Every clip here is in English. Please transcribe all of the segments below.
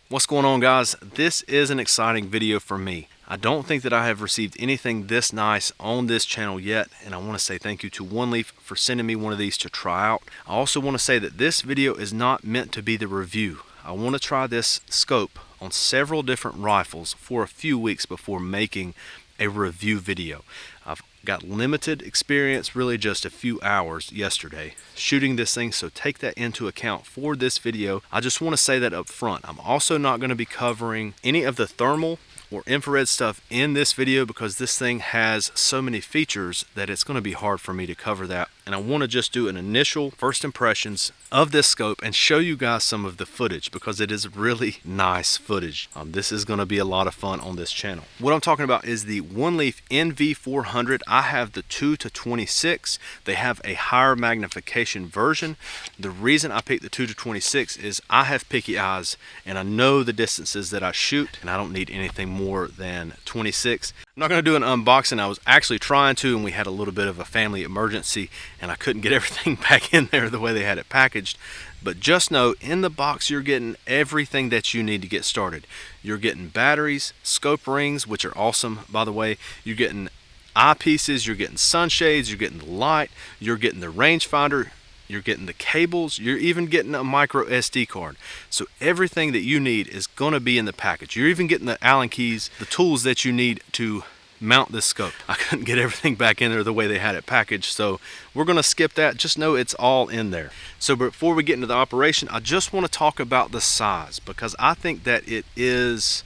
What's going on, guys? This is an exciting video for me. I don't think that I have received anything this nice on this channel yet, and I want to say thank you to Oneleaf for sending me one of these to try out. I also want to say that this video is not meant to be the review. I want to try this scope on several different rifles for a few weeks before making a review video. I've got limited experience, really just a few hours yesterday shooting this thing, so take that into account for this video. I just want to say that up front. I'm also not going to be covering any of the thermal or infrared stuff in this video because this thing has so many features that it's going to be hard for me to cover that. And I want to just do an initial first impressions of this scope and show you guys some of the footage because it is really nice footage. This is going to be a lot of fun on this channel. What I'm talking about is the Oneleaf NV400. I have the 2-26. They have a higher magnification version. The reason I picked the 2-26 is I have picky eyes and I know the distances that I shoot, and I don't need anything more than 26. I'm not going to do an unboxing. I was actually trying to, and we had a little bit of a family emergency and I couldn't get everything back in there the way they had it packaged. But just know, in the box you're getting everything that you need to get started. You're getting batteries, scope rings, which are awesome by the way. You're getting eyepieces, you're getting sunshades, you're getting the light, you're getting the rangefinder, you're getting the cables, you're even getting a micro SD card. So everything that you need is going to be in the package. You're even getting the Allen keys, the tools that you need to mount this scope. I couldn't get everything back in there the way they had it packaged, so we're going to skip that. Just know it's all in there. So before we get into the operation, I just want to talk about the size because I think that it is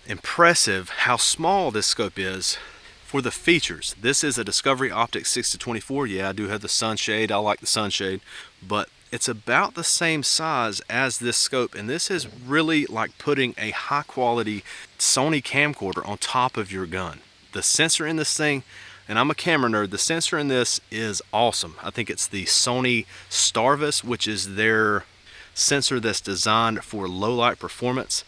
impressive how small this scope is for the features. This is a Discovery Optics 6-24. Yeah, I do have the sunshade. I like the sunshade, but it's about the same size as this scope, and this is really like putting a high quality Sony camcorder on top of your gun. The sensor in this thing, and I'm a camera nerd, the sensor in this is awesome. I think it's the Sony Starvis, which is their sensor that's designed for low light performance.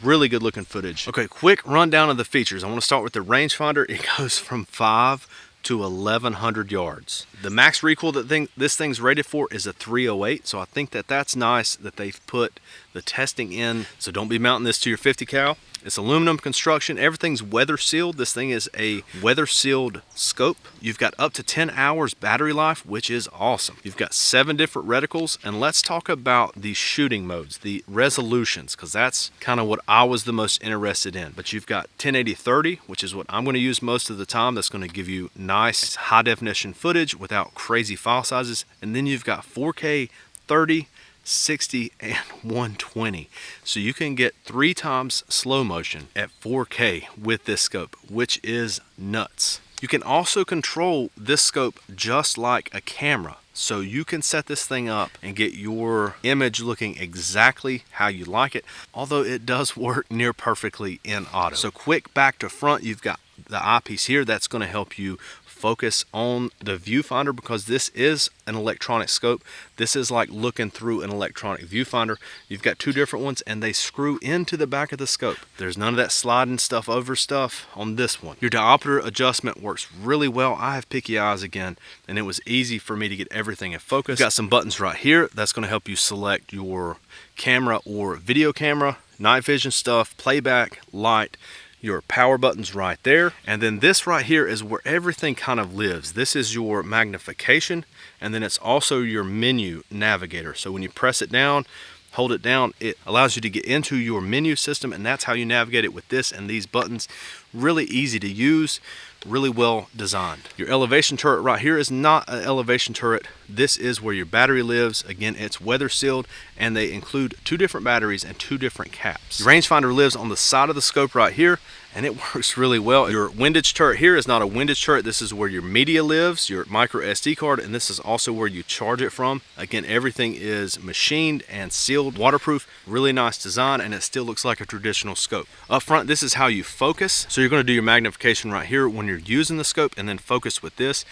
Really good looking footage. Okay, quick rundown of the features. I want to start with the rangefinder. It goes from 5 to 1100 yards. The max recoil that this thing's rated for is a 308, so I think that that's nice that they've put the testing in. So don't be mounting this to your 50 cal. It's aluminum construction. Everything's weather sealed. This thing is a weather sealed scope. You've got up to 10 hours battery life, which is awesome. You've got 7 different reticles, and let's talk about the shooting modes, the resolutions, because that's kind of what I was the most interested in. But you've got 1080-30, which is what I'm going to use most of the time. That's going to give you nice high definition footage without crazy file sizes. And then you've got 4K 30, 60 and 120, so you can get 3 times slow motion at 4K with this scope, which is nuts. You can also control this scope just like a camera, so you can set this thing up and get your image looking exactly how you like it, although it does work near perfectly in auto. So quick back to front, you've got the eyepiece here that's going to help you focus on the viewfinder because this is an electronic scope. This is like looking through an electronic viewfinder. You've got 2 different ones and they screw into the back of the scope. There's none of that sliding stuff over stuff on this one. Your diopter adjustment works really well. I have picky eyes again, and it was easy for me to get everything in focus. You've got some buttons right here that's going to help you select your camera or video camera, night vision stuff, playback, light. Your power button's right there, and then this right here is where everything kind of lives. This is your magnification, and then it's also your menu navigator. So when you press it down, hold it down, it allows you to get into your menu system, and that's how you navigate it with this and these buttons. Really easy to use, really well designed. Your elevation turret right here is not an elevation turret. This is where your battery lives. Again, it's weather sealed, and they include 2 different batteries and 2 different caps. Your rangefinder lives on the side of the scope right here, and it works really well. Your windage turret here is not a windage turret. This is where your media lives, your micro SD card, and this is also where you charge it from. Again, everything is machined and sealed, waterproof. Really nice design, and it still looks like a traditional scope. Up front, this is how you focus. So you're going to do your magnification right here when you're using the scope, and then focus with this.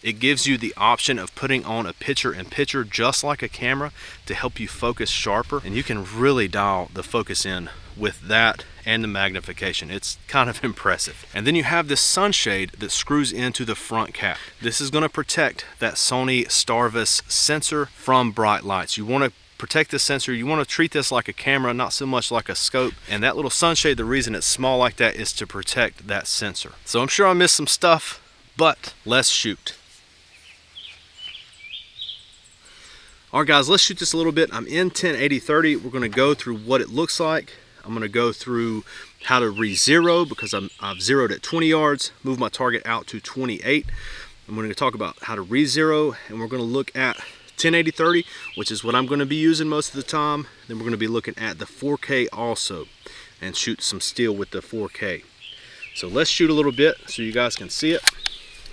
It gives you the option of putting on a picture-in-picture just like a camera to help you focus sharper, and you can really dial the focus in with that and the magnification. It's kind of impressive. And then you have this sunshade that screws into the front cap. This is going to protect that Sony Starvis sensor from bright lights. You want to protect this sensor. You want to treat this like a camera, not so much like a scope. And that little sunshade, the reason it's small like that is to protect that sensor. So I'm sure I missed some stuff, but let's shoot. All right guys, let's shoot this a little bit. I'm in 1080-30. We're gonna go through what it looks like. I'm gonna go through how to re-zero because I've zeroed at 20 yards, move my target out to 28. I'm gonna talk about how to re-zero, and we're gonna look at 1080-30, which is what I'm gonna be using most of the time. Then we're gonna be looking at the 4K also and shoot some steel with the 4K. So let's shoot a little bit so you guys can see it.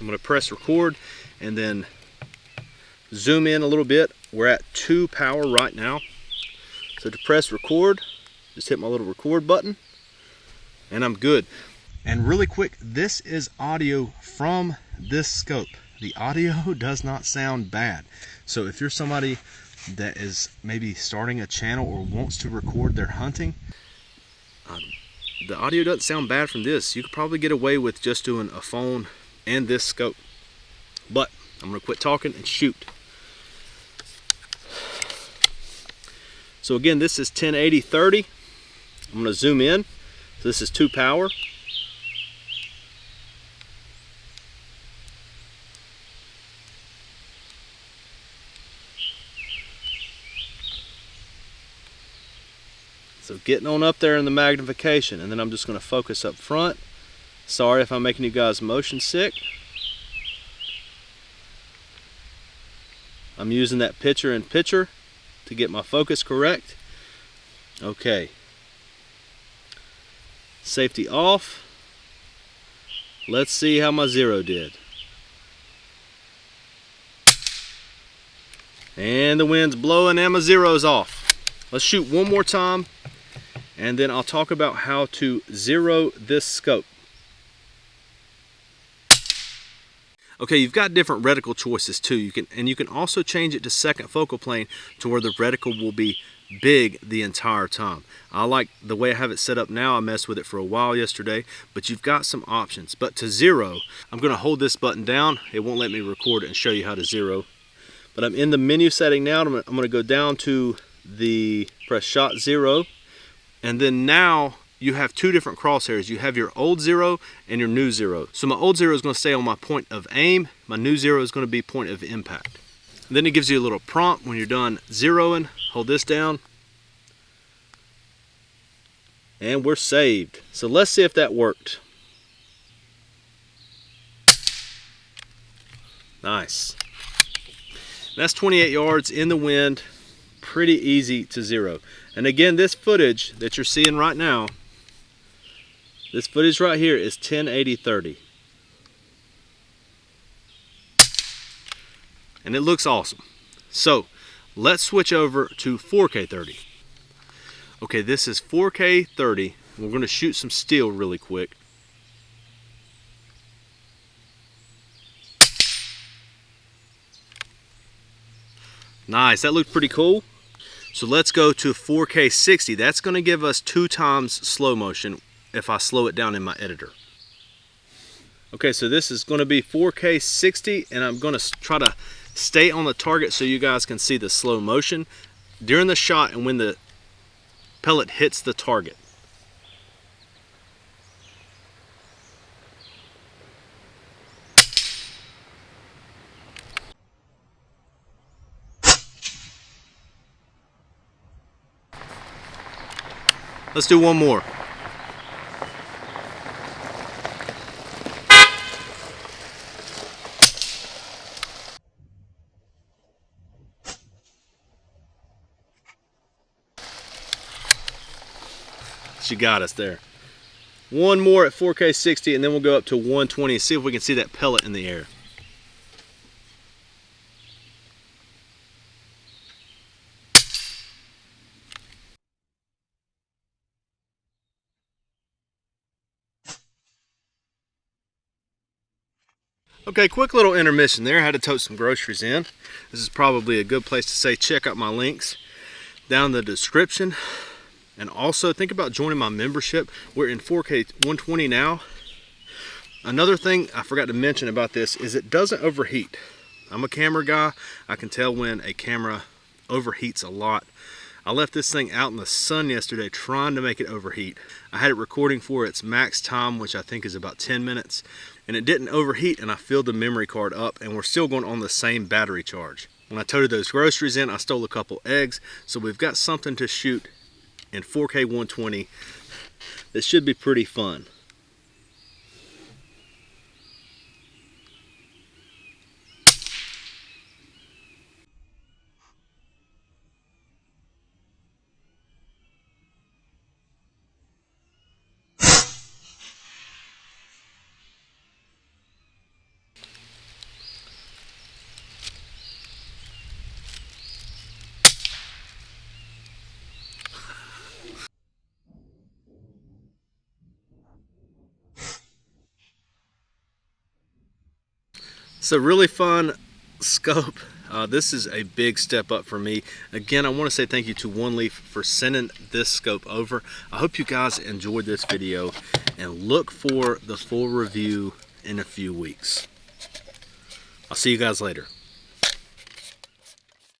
I'm gonna press record and then zoom in a little bit. We're at 2 power right now. So to press record, just hit my little record button and I'm good. And really quick, this is audio from this scope. The audio does not sound bad. So if you're somebody that is maybe starting a channel or wants to record their hunting, the audio doesn't sound bad from this. You could probably get away with just doing a phone and this scope. But I'm gonna quit talking and shoot. So again, this is 1080-30. I'm gonna zoom in. So this is 2 power. So getting on up there in the magnification, and then I'm just gonna focus up front. Sorry if I'm making you guys motion sick. I'm using that picture in picture to get my focus correct. Okay. Safety off. Let's see how my zero did. And the wind's blowing and my zero's off. Let's shoot one more time and then I'll talk about how to zero this scope. Okay, you've got different reticle choices too. You can also change it to second focal plane to where the reticle will be big the entire time. I like the way I have it set up now. I messed with it for a while yesterday, but you've got some options. But to zero, I'm gonna hold this button down. It won't let me record it and show you how to zero. But I'm in the menu setting now. I'm gonna go down to the press shot zero. And then now you have 2 different crosshairs. You have your old zero and your new zero. So my old zero is going to stay on my point of aim. My new zero is going to be point of impact. And then it gives you a little prompt when you're done zeroing. Hold this down. And we're saved. So let's see if that worked. Nice. That's 28 yards in the wind. Pretty easy to zero. And again, this footage that you're seeing right now, this footage right here is 1080-30. And it looks awesome. So let's switch over to 4K 30. Okay, this is 4K 30. We're going to shoot some steel really quick. Nice, that looked pretty cool. So let's go to 4K 60. That's going to give us 2 times slow motion if I slow it down in my editor. Okay, so this is going to be 4K 60, and I'm going to try to stay on the target so you guys can see the slow motion during the shot and when the pellet hits the target. Let's do one more. She got us there. One more at 4K 60 and then we'll go up to 120 and see if we can see that pellet in the air. Okay, quick little intermission there. I had to tote some groceries in. This is probably a good place to say check out my links down in the description. And also think about joining my membership. We're in 4K 120 now. Another thing I forgot to mention about this is it doesn't overheat. I'm a camera guy. I can tell when a camera overheats a lot. I left this thing out in the sun yesterday trying to make it overheat. I had it recording for its max time, which I think is about 10 minutes, and it didn't overheat, and I filled the memory card up, and we're still going on the same battery charge. When I toted those groceries in, I stole a couple eggs, so we've got something to shoot in 4K 120 that should be pretty fun. So really fun scope. This is a big step up for me. Again, I want to say thank you to Oneleaf for sending this scope over. I hope you guys enjoyed this video, and look for the full review in a few weeks. I'll see you guys later.